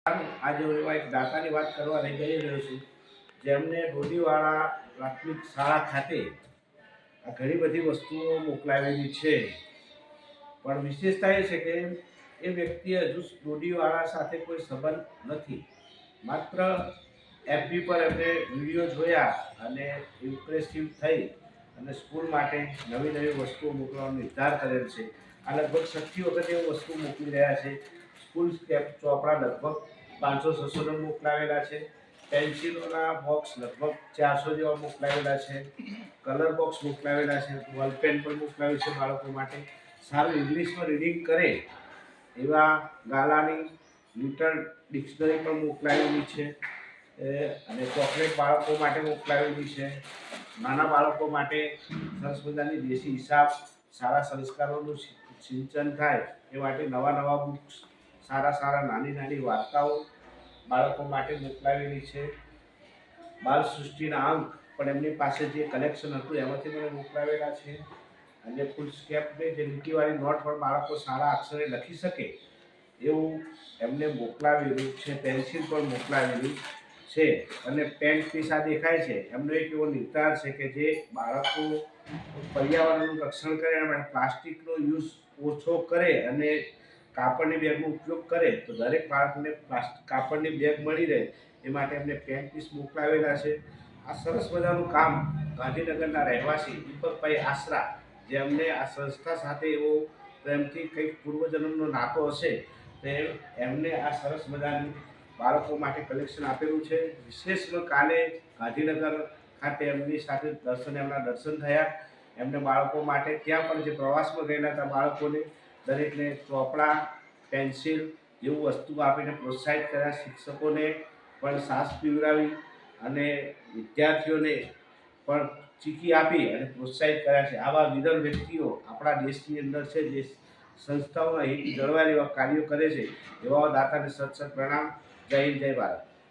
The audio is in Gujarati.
આજે હું એવા એક દાતાની વાત કરવા લઈ જઈ રહ્યો છું, જેમને ડોડીવાળા પ્રાથમિક શાળા ખાતે આ ઘણી બધી વસ્તુઓ મોકલાવેલી છે. પણ વિશેષતા એ છે કે એ વ્યક્તિએ હજુ ડોડીવાળા સાથે કોઈ સંબંધ નથી. માત્ર એફબી પર એમને વિડીયો જોયા અને ઇમ્પ્રેસિવ થઈ અને સ્કૂલ માટે નવી નવી વસ્તુઓ મોકલવાનો નિર્ધાર કરેલ છે. આ લગભગ 6 વખત એ વસ્તુ મોકલી રહ્યા છે. સ્કૂલ સ્ટેપ ચોપડા લગભગ 500-600 મોકલાવેલા છે. પેન્સિલોના બોક્સ લગભગ 400 જેવા મોકલાવેલા છે. કલર બોક્સ મોકલાવેલા છે. બોલ પેન પણ મોકલાવી છે બાળકો માટે. સારું ઇંગ્લિશમાં રીડિંગ કરે એવા ગાલાની લિટલ ડિક્શનરી પણ મોકલાવેલી છે. અને ચોકલેટ બાળકો માટે મોકલાવેલી છે. નાના બાળકો માટે સરસ મજાની દેશી હિસાબ, સારા સંસ્કારોનું સિંચન થાય એ માટે નવા નવા બુક્સ, સારા સારા નાની નાની વાર્તાઓ બાળકો માટે મોકલાવેલી છે. બાળ સૃષ્ટિના અંક પણ એમની પાસે જે કલેક્શન હતું એમાંથી મને મોકલાવેલા છે. અને ફૂલ સ્કેપની જે લીટીવાળી નોટ પણ બાળકો સારા અક્ષરે લખી શકે એવું એમને મોકલાવેલું છે. પેન્સિલ પણ મોકલાવેલી છે. અને પેન પીસ આ દેખાય છે એમનો એક એવો નિર્ધાર છે કે જે બાળકો પર્યાવરણનું રક્ષણ કરે અને પ્લાસ્ટિકનો યુઝ ઓછો કરે અને કાપડની બેગનો ઉપયોગ કરે તો દરેક બાળકને કાપડની બેગ મળી રહે એ માટે એમને પેન પીસ મોકલાવેલા છે. આ સરસ મજાનું કામ ગાંધીનગરના રહેવાસી દીપકભાઈ આશરા, જે અમને આ સંસ્થા સાથે એવો પ્રેમથી કંઈક પૂર્વજન્મનો નાતો હશે, તે એમને આ સરસ મજાની બાળકો માટે કલેક્શન આપેલું છે. વિશેષમાં કાલે ગાંધીનગર ખાતે એમની સાથે એમના દર્શન થયા. એમને બાળકો માટે ત્યાં પણ જે પ્રવાસમાં ગયેલા હતા બાળકોને દરેકને ચોપડા, પેન્સિલ જેવું વસ્તુ આપીને પ્રોત્સાહિત કર્યા. શિક્ષકોને પણ સાસ પીવડાવી અને વિદ્યાર્થીઓને પણ ચીકી આપી અને પ્રોત્સાહિત કર્યા છે. આવા વિરલ વ્યક્તિઓ આપણા દેશની અંદર છે, જે સંસ્થાઓના હિત જળવાય એવા કાર્યો કરે છે. એવા દાતાને સત સત પ્રણામ. જય હિન્દ, જય ભારત.